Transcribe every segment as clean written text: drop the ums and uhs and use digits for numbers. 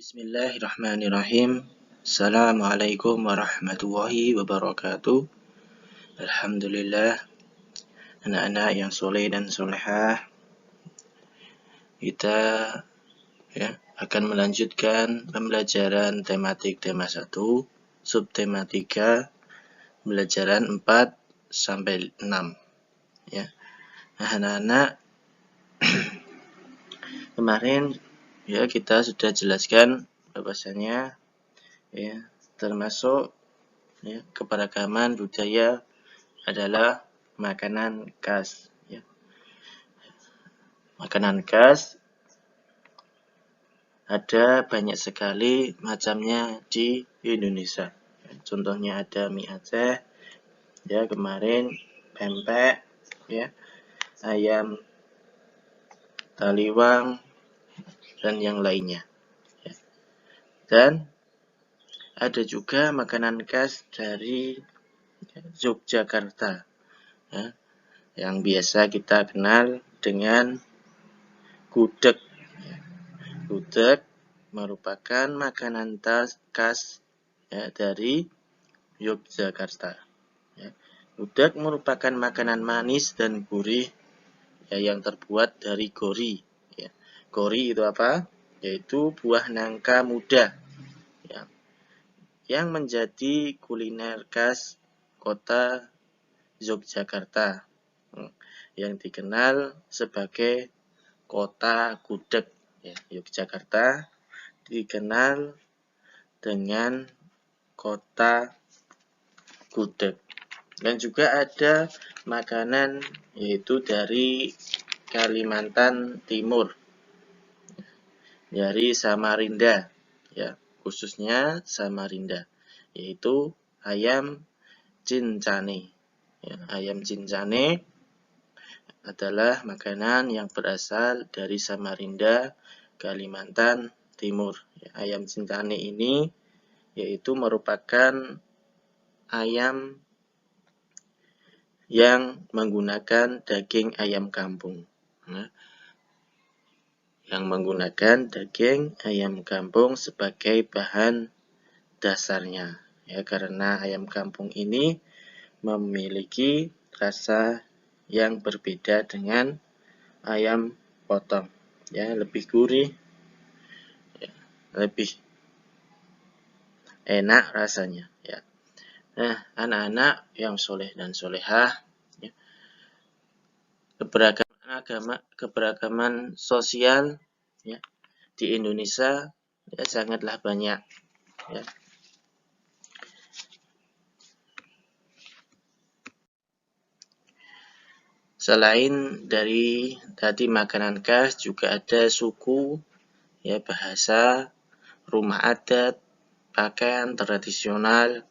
Bismillahirrahmanirrahim. Assalamualaikum warahmatullahi wabarakatuh. Alhamdulillah, anak-anak yang soleh dan solehah, kita akan melanjutkan pembelajaran tematik tema 1, subtematika, pembelajaran 4 sampai 6. Ya. Nah, anak-anak, kemarin kita sudah jelaskan bahwasanya termasuk keberagaman budaya adalah makanan khas. Makanan khas ada banyak sekali macamnya di Indonesia. Contohnya ada mie Aceh, kemarin pempek, ayam taliwang, dan yang lainnya. Dan ada juga makanan khas dari Yogyakarta, yang biasa kita kenal dengan gudeg. Gudeg merupakan makanan khas dari Yogyakarta. Gudeg merupakan makanan manis dan gurih yang terbuat dari gori. Gori itu apa? Yaitu buah nangka muda yang menjadi kuliner khas kota Yogyakarta yang dikenal sebagai kota gudeg. Yogyakarta dikenal dengan kota gudeg. Dan juga ada makanan yaitu dari Kalimantan Timur, dari Samarinda, khususnya Samarinda, yaitu ayam cincane. Ayam cincane adalah makanan yang berasal dari Samarinda, Kalimantan Timur. Ayam cincane ini yaitu merupakan ayam yang menggunakan daging ayam kampung. Yang menggunakan daging ayam kampung sebagai bahan dasarnya. Karena ayam kampung ini memiliki rasa yang berbeda dengan ayam potong. Lebih gurih, lebih enak rasanya. Nah, anak-anak yang soleh dan solehah, keberagaman sosial di Indonesia sangatlah banyak. Selain dari tadi makanan khas, juga ada suku, bahasa, rumah adat, pakaian tradisional,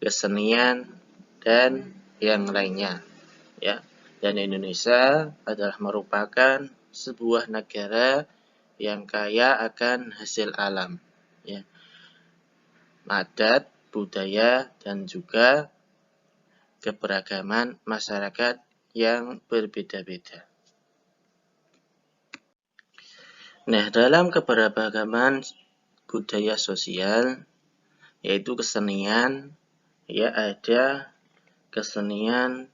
kesenian, dan yang lainnya. Dan Indonesia adalah merupakan sebuah negara yang kaya akan hasil alam, adat, budaya, dan juga keberagaman masyarakat yang berbeda-beda. Nah, dalam keberagaman budaya sosial, yaitu kesenian, ada kesenian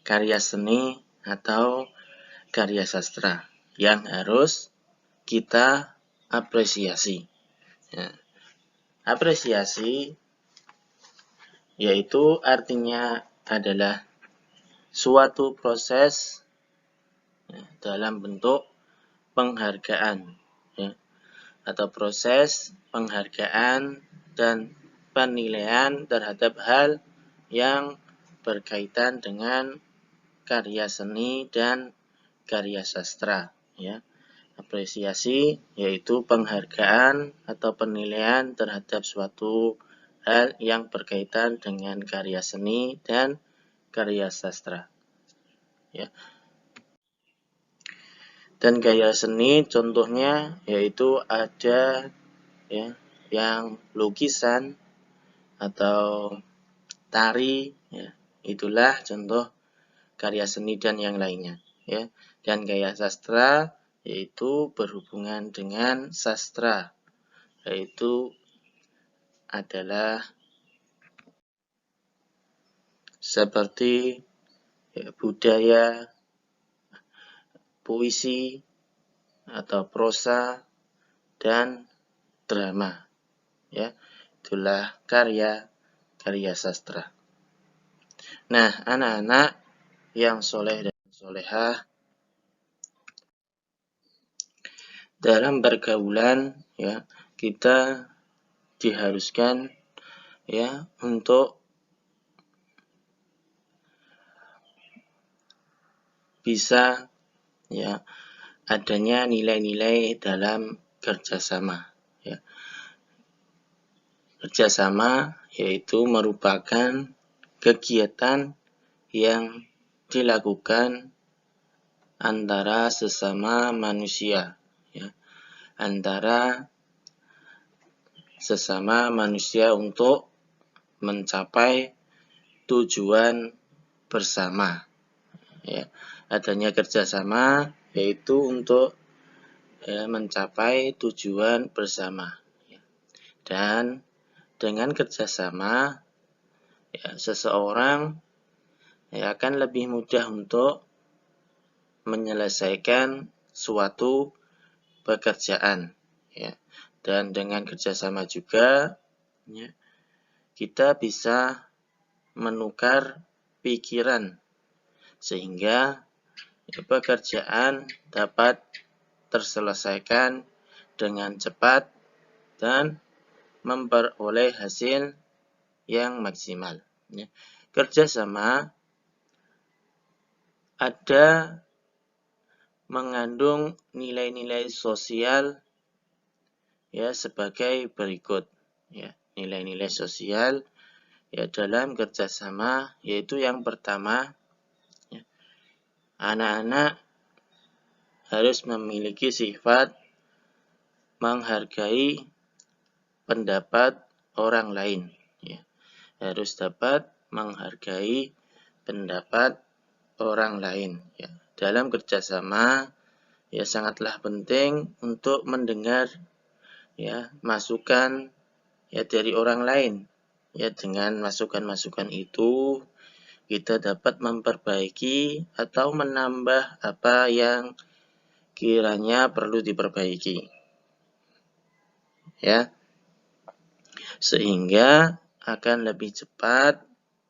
karya seni atau karya sastra yang harus kita apresiasi. Apresiasi yaitu artinya adalah suatu proses dalam bentuk penghargaan, atau proses penghargaan dan penilaian terhadap hal yang berkaitan dengan karya seni dan karya sastra. Apresiasi yaitu penghargaan atau penilaian terhadap suatu hal yang berkaitan dengan karya seni dan karya sastra. Dan karya seni contohnya yaitu ada yang lukisan atau tari, itulah contoh karya seni dan yang lainnya. Dan karya sastra yaitu berhubungan dengan sastra, yaitu adalah seperti budaya, puisi, atau prosa, dan drama. Ya, itulah karya sastra. Nah, anak-anak yang soleh dan solehah, dalam pergaulan ya kita diharuskan ya untuk bisa ya adanya nilai-nilai dalam kerjasama. Ya. Kerjasama yaitu merupakan kegiatan yang dilakukan antara sesama manusia, ya. Antara sesama manusia untuk mencapai tujuan bersama. Ya. Adanya kerjasama yaitu untuk mencapai tujuan bersama. Dan dengan kerjasama, ya, seseorang akan lebih mudah untuk menyelesaikan suatu pekerjaan. Ya. Dan dengan kerjasama juga, ya, kita bisa menukar pikiran sehingga pekerjaan dapat terselesaikan dengan cepat dan memperoleh hasil yang maksimal. Ya. Kerjasama ada mengandung nilai-nilai sosial ya sebagai berikut. Ya, nilai-nilai sosial ya dalam kerjasama yaitu yang pertama, ya, anak-anak harus memiliki sifat menghargai pendapat orang lain. Ya. Harus dapat menghargai pendapat orang lain. Ya. Dalam kerjasama ya sangatlah penting untuk mendengar ya masukan ya dari orang lain. Ya dengan masukan-masukan itu kita dapat memperbaiki atau menambah apa yang kiranya perlu diperbaiki. Ya. Sehingga akan lebih cepat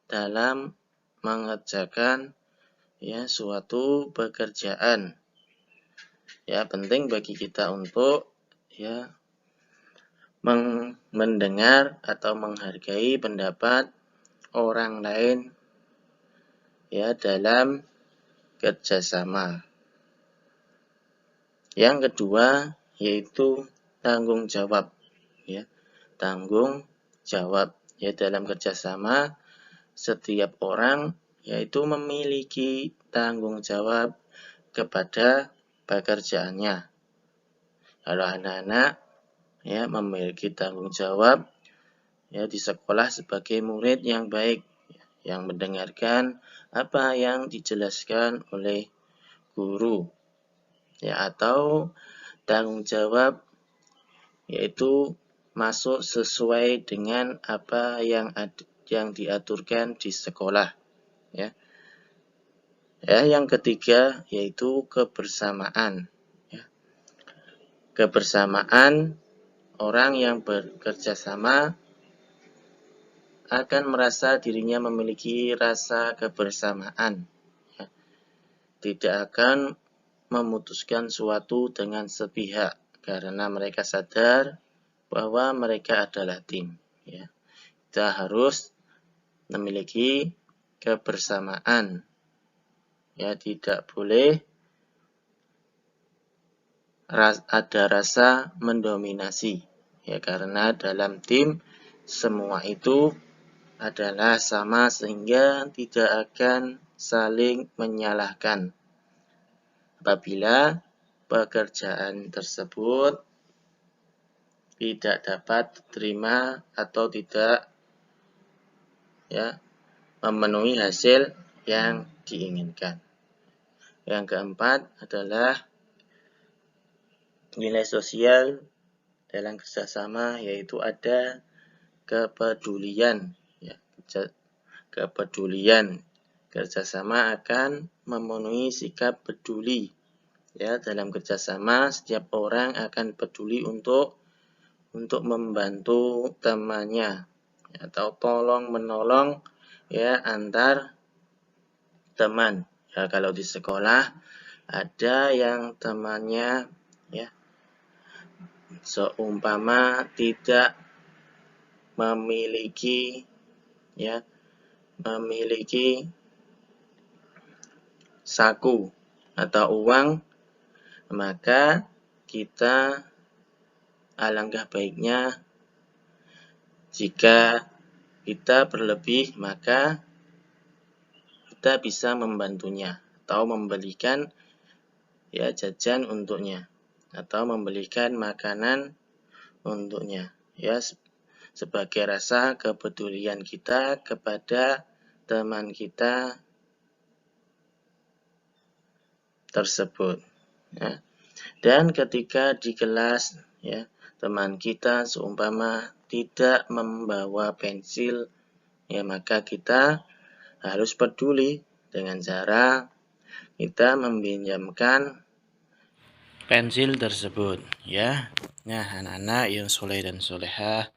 dalam mengerjakan ya suatu pekerjaan. Ya, penting bagi kita untuk ya mendengar atau menghargai pendapat orang lain ya dalam kerjasama. Yang kedua yaitu tanggung jawab. Ya, tanggung jawab ya dalam kerjasama setiap orang yaitu memiliki tanggung jawab kepada pekerjaannya. Kalau anak-anak ya memiliki tanggung jawab ya di sekolah sebagai murid yang baik, yang mendengarkan apa yang dijelaskan oleh guru, ya atau tanggung jawab yaitu masuk sesuai dengan apa yang diaturkan di sekolah. Ya. Ya, yang ketiga yaitu kebersamaan. Ya. Kebersamaan orang yang bekerja sama akan merasa dirinya memiliki rasa kebersamaan. Ya. Tidak akan memutuskan suatu dengan sepihak karena mereka sadar bahwa mereka adalah tim. Ya. Kita harus memiliki kebersamaan. Ya, tidak boleh ada rasa mendominasi. Ya, karena dalam tim semua itu adalah sama sehingga tidak akan saling menyalahkan. Apabila pekerjaan tersebut tidak dapat diterima atau tidak ya memenuhi hasil yang diinginkan. Yang keempat adalah nilai sosial dalam kerjasama yaitu ada kepedulian. Ya, kepedulian. Kerjasama akan memenuhi sikap peduli. Ya, dalam kerjasama setiap orang akan peduli untuk membantu temannya atau tolong menolong ya antar teman. Ya, kalau di sekolah ada yang temannya ya seumpama tidak memiliki ya saku atau uang, maka kita alangkah baiknya jika kita berlebih, maka kita bisa membantunya atau membelikan ya jajan untuknya atau membelikan makanan untuknya ya sebagai rasa kepedulian kita kepada teman kita tersebut ya. Dan ketika di kelas ya teman kita seumpama tidak membawa pensil ya maka kita harus peduli dengan cara kita meminjamkan pensil tersebut ya. Nah, anak-anak yang soleh dan solehah,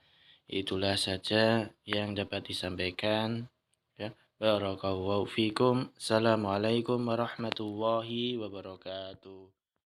itulah saja yang dapat disampaikan ya. Barakallahu fikum. Assalamualaikum warahmatullahi wabarakatuh.